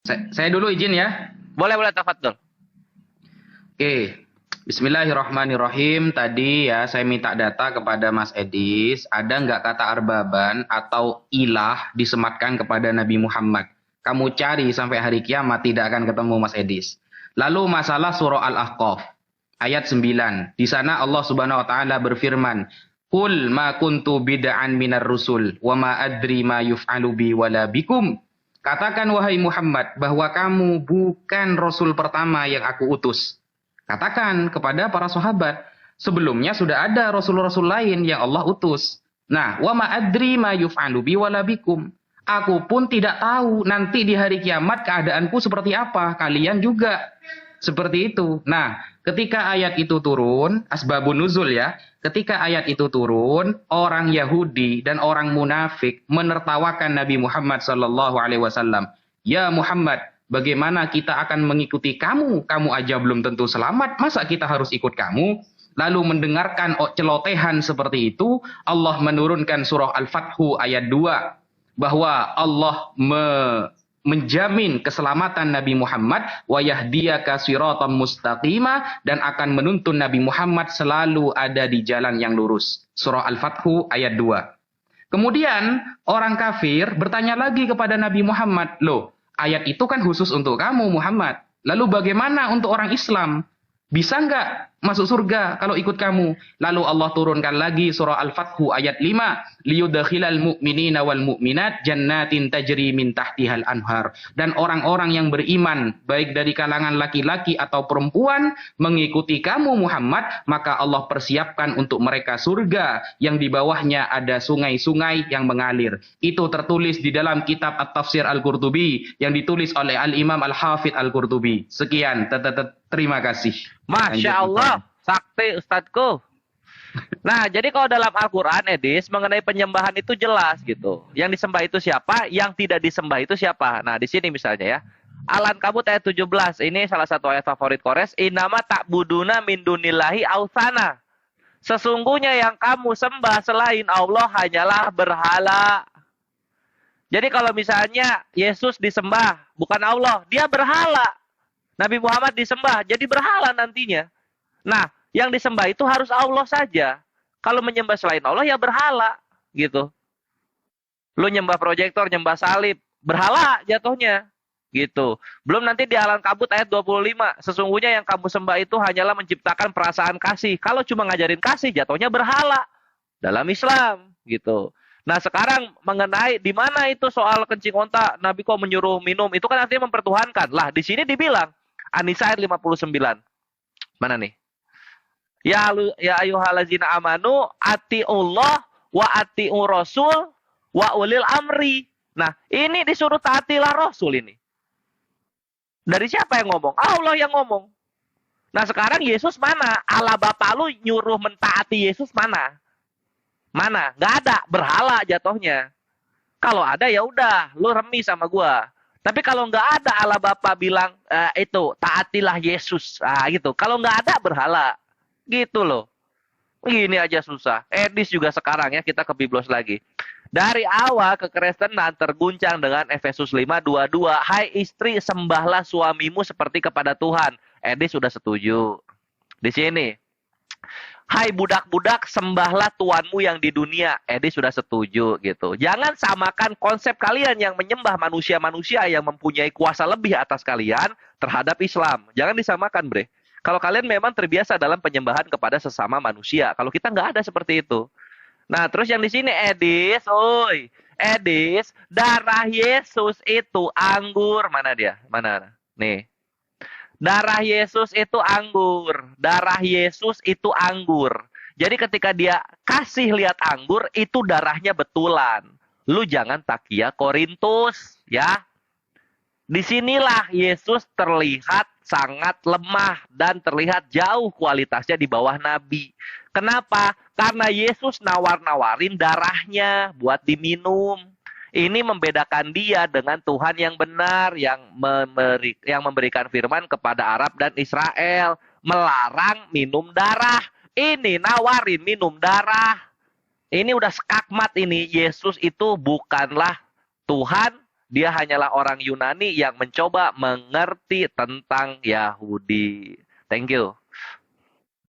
Saya dulu izin ya. Boleh, boleh, tafadhol. Oke. Bismillahirrahmanirrahim. Tadi ya saya minta data kepada Mas Edis. Ada nggak kata arbaban atau ilah disematkan kepada Nabi Muhammad? Kamu cari sampai hari kiamat tidak akan ketemu Mas Edis. Lalu masalah surah Al-Ahqaf. Ayat 9. Di sana Allah Subhanahu wa taala berfirman, "Qul ma kuntu bid'an minar rusul wa ma adri ma yuf'alu bi wala bikum." Katakan wahai Muhammad bahwa kamu bukan rasul pertama yang aku utus. Katakan kepada para sahabat, sebelumnya sudah ada rasul-rasul lain yang Allah utus. Nah, wa ma adri ma yuf'alu bi wala bikum. Aku pun tidak tahu nanti di hari kiamat keadaanku seperti apa, kalian juga. Seperti itu. Nah, ketika ayat itu turun, asbabun nuzul ya, ketika ayat itu turun, orang Yahudi dan orang munafik menertawakan Nabi Muhammad sallallahu alaihi wasallam. Ya Muhammad, bagaimana kita akan mengikuti kamu? Kamu aja belum tentu selamat, masa kita harus ikut kamu? Lalu mendengarkan celotehan seperti itu, Allah menurunkan surah Al-Fathu ayat 2 bahwa Allah menjamin keselamatan Nabi Muhammad wa yahdiyaka siratan mustaqima dan akan menuntun Nabi Muhammad selalu ada di jalan yang lurus. Surah Al-Fathu ayat 2. Kemudian orang kafir bertanya lagi kepada Nabi Muhammad, "Loh, ayat itu kan khusus untuk kamu Muhammad. Lalu bagaimana untuk orang Islam? Bisa nggak masuk surga kalau ikut kamu?" Lalu Allah turunkan lagi surah Al-Fathu ayat 5. Liyudkhilal mu'minina wal mu'minat jannatin tajri min tahtihal anhar. Dan orang-orang yang beriman, baik dari kalangan laki-laki atau perempuan, mengikuti kamu Muhammad, maka Allah persiapkan untuk mereka surga yang di bawahnya ada sungai-sungai yang mengalir. Itu tertulis di dalam kitab At-Tafsir Al-Qurtubi yang ditulis oleh Al-Imam Al-Hafidh Al-Qurtubi. Sekian, terima kasih. Lanjut, Masya Allah, sakti Ustadku. Nah, jadi kalau dalam Al-Quran, Edis, mengenai penyembahan itu jelas gitu. Yang disembah itu siapa, yang tidak disembah itu siapa. Nah, di sini misalnya ya. Al-Ankabut ayat 17, ini salah satu ayat favorit Kores. Inama ta'buduna min dunillahi ausana. Sesungguhnya yang kamu sembah selain Allah hanyalah berhala. Jadi kalau misalnya Yesus disembah, bukan Allah, dia berhala. Nabi Muhammad disembah, jadi berhala nantinya. Nah, yang disembah itu harus Allah saja. Kalau menyembah selain Allah, ya berhala. Gitu. Lu nyembah proyektor, nyembah salib, berhala jatuhnya. Gitu. Belum nanti di Al-Ankabut ayat 25. Sesungguhnya yang kamu sembah itu hanyalah menciptakan perasaan kasih. Kalau cuma ngajarin kasih, jatuhnya berhala. Dalam Islam. Gitu. Nah sekarang mengenai di mana itu soal kencing onta, Nabi kok menyuruh minum, itu kan artinya mempertuhankan. Lah di sini dibilang, An-Nisa ayat 59. Mana nih? Ya ayyuhallazina amanu atiullah wa atiu rasul wa ulil amri. Nah, ini disuruh taatilah Rasul ini. Dari siapa yang ngomong? Allah yang ngomong. Nah, sekarang Yesus mana? Allah Bapa lu nyuruh mentaati Yesus mana? Mana? Nggak ada, berhala jatuhnya. Kalau ada ya udah, lu remi sama gua. Tapi kalau nggak ada Allah Bapa bilang itu taatilah Yesus, gitu. Kalau nggak ada berhala, gitu loh. Gini aja susah. Edis juga sekarang ya, kita ke Biblos lagi. Dari awal kekristenan terguncang dengan Efesus 5:22. Hai istri, sembahlah suamimu seperti kepada Tuhan. Edis sudah setuju. Di sini. Hai budak-budak, sembahlah tuanmu yang di dunia. Edis sudah setuju gitu. Jangan samakan konsep kalian yang menyembah manusia-manusia yang mempunyai kuasa lebih atas kalian terhadap Islam. Jangan disamakan, bre. Kalau kalian memang terbiasa dalam penyembahan kepada sesama manusia. Kalau kita nggak ada seperti itu. Nah, terus yang di sini Edis, oi. Edis, darah Yesus itu anggur. Mana dia? Mana? Nih. Darah Yesus itu anggur. Darah Yesus itu anggur. Jadi ketika dia kasih lihat anggur, itu darahnya betulan. Lu jangan takia Korintus, ya. Disinilah Yesus terlihat sangat lemah dan terlihat jauh kualitasnya di bawah Nabi. Kenapa? Karena Yesus nawar-nawarin darahnya buat diminum. Ini membedakan dia dengan Tuhan yang benar, yang memberikan firman kepada Arab dan Israel. Melarang minum darah. Ini nawarin minum darah. Ini udah skakmat ini. Yesus itu bukanlah Tuhan Dia hanyalah orang Yunani yang mencoba mengerti tentang Yahudi. Thank you.